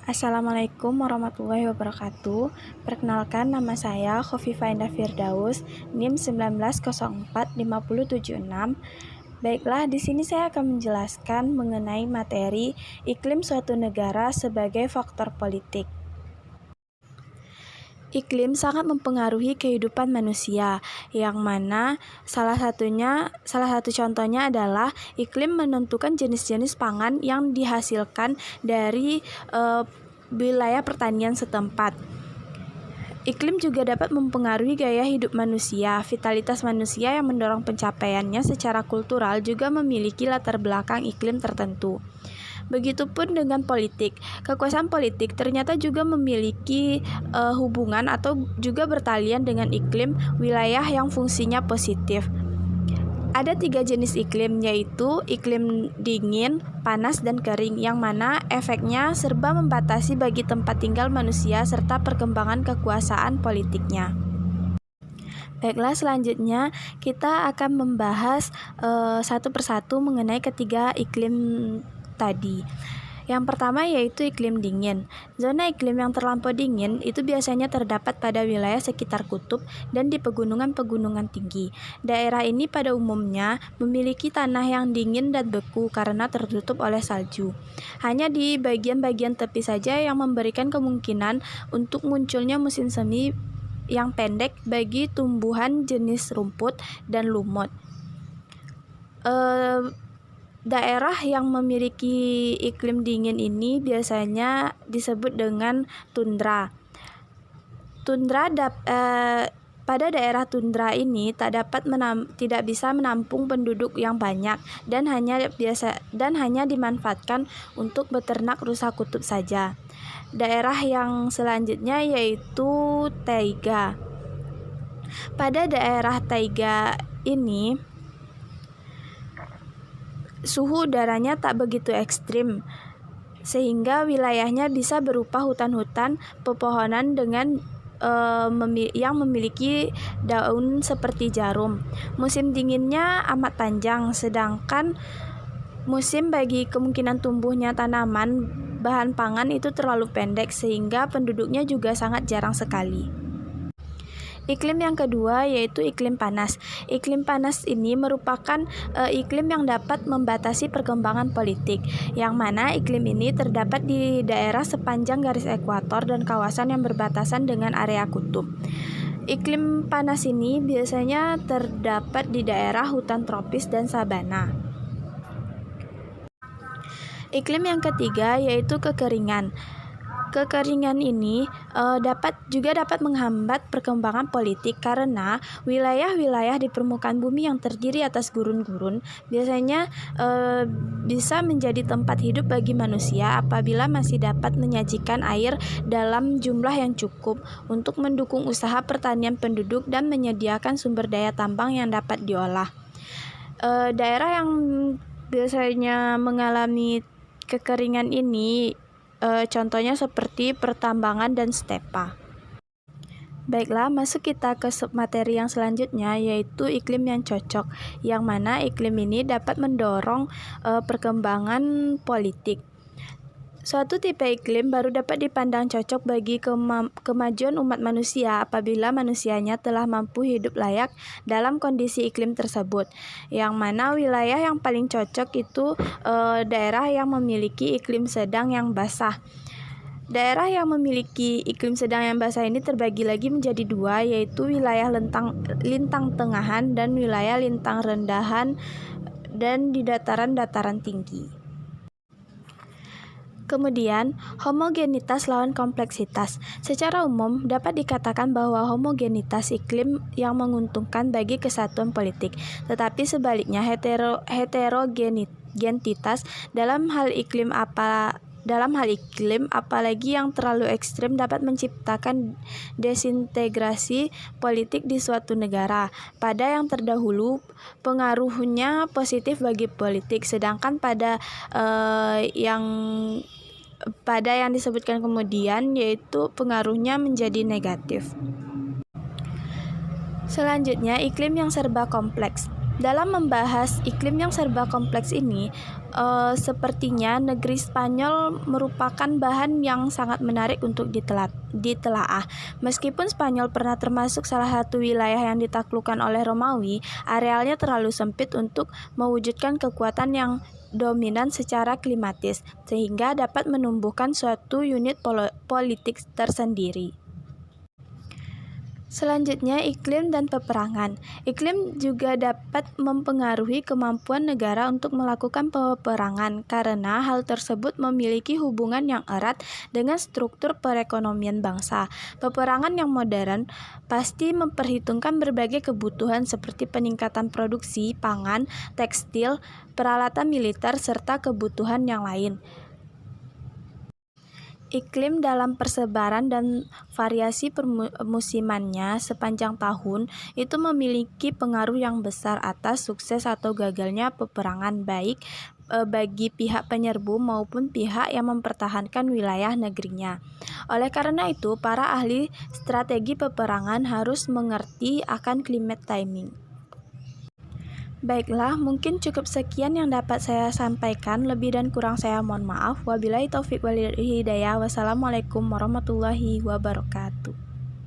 Assalamualaikum warahmatullahi wabarakatuh. Perkenalkan, nama saya Khofifah Indah Firdaus, NIM 19045076. Baiklah, di sini saya akan menjelaskan mengenai materi iklim suatu negara sebagai faktor politik. Iklim sangat mempengaruhi kehidupan manusia, yang mana salah satu contohnya adalah iklim menentukan jenis-jenis pangan yang dihasilkan dari wilayah pertanian setempat. Iklim juga dapat mempengaruhi gaya hidup manusia. Vitalitas manusia yang mendorong pencapaiannya secara kultural juga memiliki latar belakang iklim tertentu. Begitupun dengan politik. Kekuasaan politik ternyata juga memiliki hubungan atau juga bertalian dengan iklim wilayah yang fungsinya positif. Ada 3 jenis iklim, yaitu iklim dingin, panas, dan kering, yang mana efeknya serba membatasi bagi tempat tinggal manusia serta perkembangan kekuasaan politiknya. Baiklah, selanjutnya kita akan membahas satu persatu mengenai ketiga iklim tadi. Yang pertama yaitu iklim dingin. Zona iklim yang terlampau dingin itu biasanya terdapat pada wilayah sekitar kutub dan di pegunungan-pegunungan tinggi. Daerah ini pada umumnya memiliki tanah yang dingin dan beku karena tertutup oleh salju. Hanya di bagian-bagian tepi saja yang memberikan kemungkinan untuk munculnya musim semi yang pendek bagi tumbuhan jenis rumput dan lumut. Daerah yang memiliki iklim dingin ini biasanya disebut dengan tundra. Pada daerah tundra ini tidak bisa menampung penduduk yang banyak dan hanya dimanfaatkan untuk beternak rusa kutub saja. Daerah yang selanjutnya yaitu taiga. Pada daerah taiga ini suhu udaranya tak begitu ekstrim, sehingga wilayahnya bisa berupa hutan-hutan pepohonan dengan yang memiliki daun seperti jarum. Musim dinginnya amat panjang, sedangkan musim bagi kemungkinan tumbuhnya tanaman bahan pangan itu terlalu pendek, sehingga penduduknya juga sangat jarang sekali. Iklim yang kedua yaitu iklim panas. Iklim panas ini merupakan iklim yang dapat membatasi perkembangan politik, yang mana iklim ini terdapat di daerah sepanjang garis ekuator dan kawasan yang berbatasan dengan area kutub. Iklim panas ini biasanya terdapat di daerah hutan tropis dan sabana. Iklim yang ketiga yaitu kekeringan. Kekeringan ini dapat menghambat perkembangan politik karena wilayah-wilayah di permukaan bumi yang terdiri atas gurun-gurun biasanya bisa menjadi tempat hidup bagi manusia apabila masih dapat menyajikan air dalam jumlah yang cukup untuk mendukung usaha pertanian penduduk dan menyediakan sumber daya tambang yang dapat diolah. Daerah yang biasanya mengalami kekeringan ini contohnya seperti pertambangan dan stepa. Baiklah, masuk kita ke submateri yang selanjutnya yaitu iklim yang cocok, yang mana iklim ini dapat mendorong perkembangan politik. Suatu tipe iklim baru dapat dipandang cocok bagi kemajuan umat manusia apabila manusianya telah mampu hidup layak dalam kondisi iklim tersebut, yang mana wilayah yang paling cocok itu daerah yang memiliki iklim sedang yang basah. Daerah yang memiliki iklim sedang yang basah ini terbagi lagi menjadi 2, yaitu wilayah lintang tengahan dan wilayah lintang rendahan dan di dataran-dataran tinggi. Kemudian, homogenitas lawan kompleksitas. Secara umum, dapat dikatakan bahwa homogenitas iklim yang menguntungkan bagi kesatuan politik, tetapi sebaliknya heterogenitas dalam hal iklim apalagi yang terlalu ekstrim dapat menciptakan desintegrasi politik di suatu negara. Pada yang terdahulu, pengaruhnya positif bagi politik, sedangkan pada yang disebutkan kemudian yaitu pengaruhnya menjadi negatif. Selanjutnya, iklim yang serba kompleks. Dalam membahas iklim yang serba kompleks ini, sepertinya negeri Spanyol merupakan bahan yang sangat menarik untuk ditelaah. Meskipun Spanyol pernah termasuk salah satu wilayah yang ditaklukkan oleh Romawi, arealnya terlalu sempit untuk mewujudkan kekuatan yang dominan secara klimatis, sehingga dapat menumbuhkan suatu unit politik tersendiri. Selanjutnya, iklim dan peperangan. Iklim juga dapat mempengaruhi kemampuan negara untuk melakukan peperangan karena hal tersebut memiliki hubungan yang erat dengan struktur perekonomian bangsa. Peperangan yang modern pasti memperhitungkan berbagai kebutuhan seperti peningkatan produksi, pangan, tekstil, peralatan militer, serta kebutuhan yang lain. Iklim dalam persebaran dan variasi musimannya sepanjang tahun itu memiliki pengaruh yang besar atas sukses atau gagalnya peperangan, baik bagi pihak penyerbu maupun pihak yang mempertahankan wilayah negerinya. Oleh karena itu, para ahli strategi peperangan harus mengerti akan climate timing. Baiklah, mungkin cukup sekian yang dapat saya sampaikan. Lebih dan kurang saya mohon maaf. Wabillahi taufik wal hidayah. Wassalamualaikum warahmatullahi wabarakatuh.